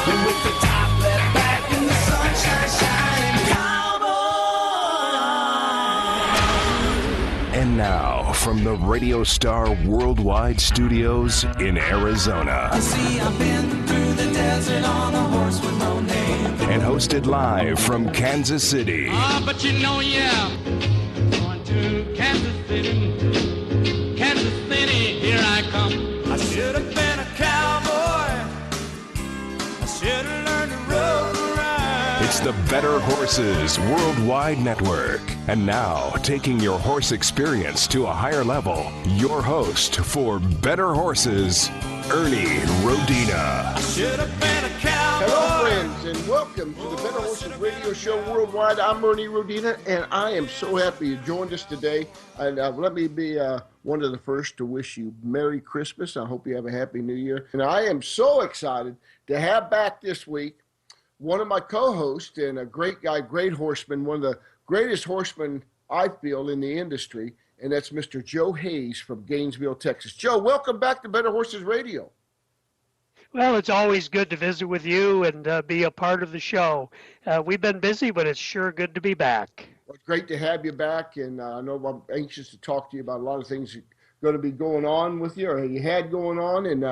And with the top left back and the sunshine shining, cowboy. And now, from the Radio Star Worldwide Studios in Arizona. See, I've been through the desert on a horse with no name. And hosted live from Kansas City. But you know, yeah, going to Kansas City, here I come. I should have been a cowboy. I should have learned to road ride. It's the Better Horses Worldwide Network. And now, taking your horse experience to a higher level, your host for Better Horses, Ernie Rodina. I should have been a cowboy. Hello, friends, and welcome to the Better Horses Radio Show Worldwide. I'm Ernie Rodina, and I am so happy you joined us today. And let me be one of the first to wish you Merry Christmas. I hope you have a Happy New Year. And I am so excited to have back this week one of my co-hosts and a great guy, great horseman, one of the greatest horsemen I feel in the industry, and that's Mr. Joe Hayes from Gainesville, Texas. Joe, welcome back to Better Horses Radio. Well, it's always good to visit with you and be a part of the show. We've been busy, but it's sure good to be back. Well, it's great to have you back, and I know I'm anxious to talk to you about a lot of things that are going to be going on with you, or you had going on. And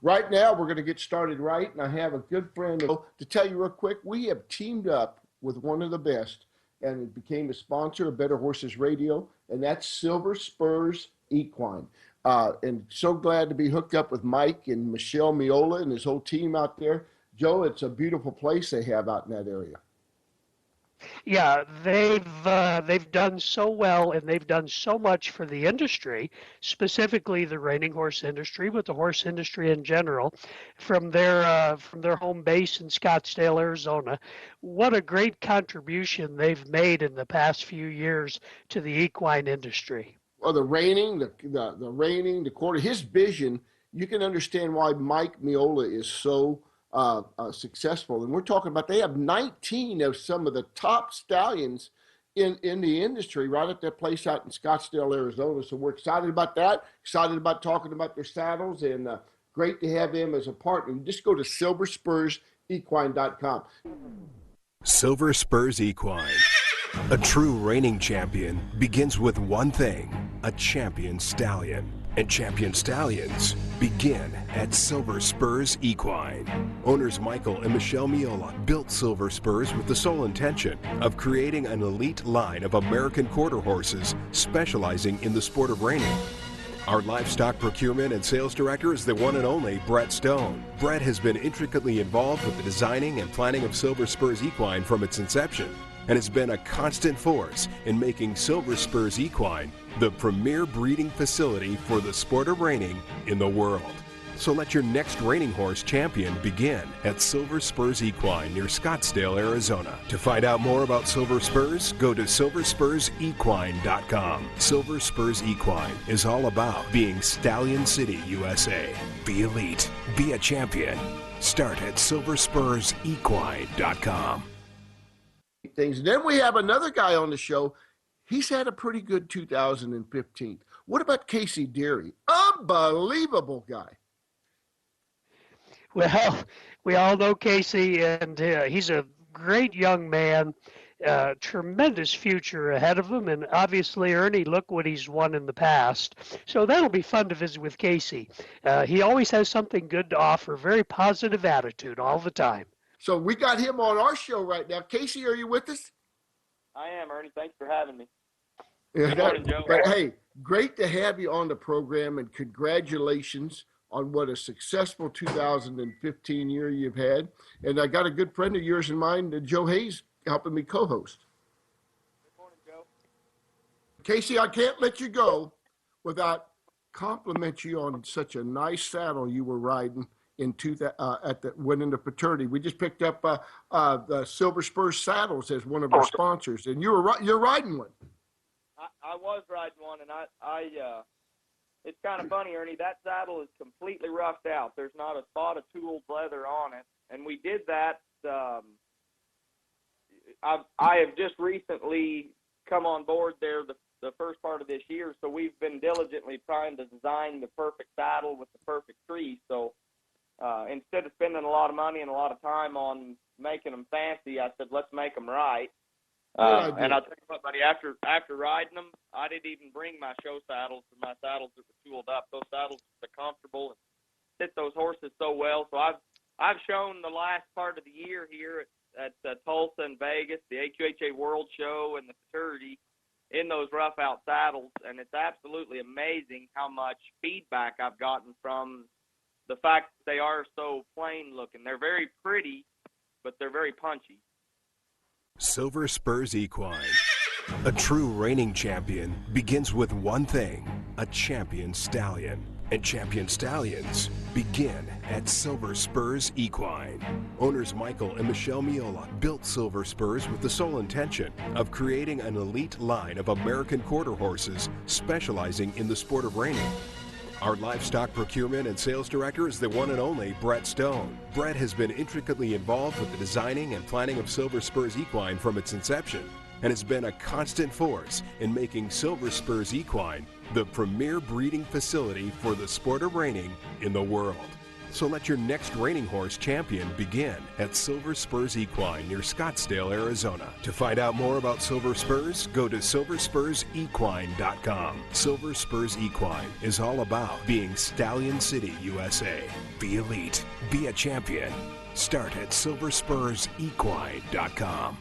right now, we're going to get started right, and I have a good friend. To tell you real quick, we have teamed up with one of the best, and it became a sponsor of Better Horses Radio, and that's Silver Spurs Equine. And so glad to be hooked up with Mike and Michelle Miola and his whole team out there. Joe, it's a beautiful place they have out in that area. Yeah, they've done so well, and they've done so much for the industry, specifically the reining horse industry, but the horse industry in general, from their home base in Scottsdale, Arizona. What a great contribution they've made in the past few years to the equine industry. Well, the reining, the quarter, his vision, you can understand why Mike Miola is so successful. And we're talking about, they have 19 of some of the top stallions in the industry right at that place out in Scottsdale, Arizona. So we're excited about that, excited about talking about their saddles, and great to have them as a partner. You just go to silverspursequine.com. Silver Spurs Equine. A true reining champion begins with one thing, a champion stallion. And champion stallions begin at Silver Spurs Equine. Owners Michael and Michelle Miola built Silver Spurs with the sole intention of creating an elite line of American quarter horses specializing in the sport of reining. Our livestock procurement and sales director is the one and only Brett Stone. Brett has been intricately involved with the designing and planning of Silver Spurs Equine from its inception, and has been a constant force in making Silver Spurs Equine the premier breeding facility for the sport of reining in the world. So let your next reining horse champion begin at Silver Spurs Equine near Scottsdale, Arizona. To find out more about Silver Spurs, go to silverspursequine.com. Silver Spurs Equine is all about being Stallion City, USA. Be elite, be a champion. Start at silverspursequine.com. Things. Then we have another guy on the show. He's had a pretty good 2015. What about Casey Deary? Unbelievable guy. Well, we all know Casey, and he's a great young man, tremendous future ahead of him, and obviously, Ernie, look what he's won in the past. So that'll be fun to visit with Casey. He always has something good to offer, very positive attitude all the time. So we got him on our show right now. Casey, are you with us? I am, Ernie. Thanks for having me. Yeah, Good morning, Joe. Hey, great to have you on the program, and congratulations on what a successful 2015 year you've had. And I got a good friend of yours in mind, Joe Hayes, helping me co-host. Good morning, Joe. Casey, I can't let you go without complimenting you on such a nice saddle you were riding at the Winning the Futurity. We just picked up the Silver Spurs Saddles as one of our sponsors, and you're riding one. I was riding one, and I it's kind of funny, Ernie. That saddle is completely roughed out. There's not a spot of tooled leather on it, and we did that. I have just recently come on board there the first part of this year, so we've been diligently trying to design the perfect saddle with the perfect tree. So instead of spending a lot of money and a lot of time on making them fancy, I said, let's make them right. And I'll tell you what, buddy, after riding them, I didn't even bring my show saddles or my saddles that were tooled up. Those saddles are comfortable and fit those horses so well. So I've shown the last part of the year here at Tulsa and Vegas, the AQHA World Show and the Futurity in those rough out saddles, and it's absolutely amazing how much feedback I've gotten from the fact that they are so plain looking. They're very pretty, but they're very punchy. Silver Spurs Equine. A true reining champion begins with one thing, a champion stallion. And champion stallions begin at Silver Spurs Equine. Owners Michael and Michelle Miola built Silver Spurs with the sole intention of creating an elite line of American quarter horses specializing in the sport of reining. Our livestock procurement and sales director is the one and only Brett Stone. Brett has been intricately involved with the designing and planning of Silver Spurs Equine from its inception, and has been a constant force in making Silver Spurs Equine the premier breeding facility for the sport of reining in the world. So let your next reining horse champion begin at Silver Spurs Equine near Scottsdale, Arizona. To find out more about Silver Spurs, go to silverspursequine.com. Silver Spurs Equine is all about being Stallion City, USA. Be elite. Be a champion. Start at silverspursequine.com.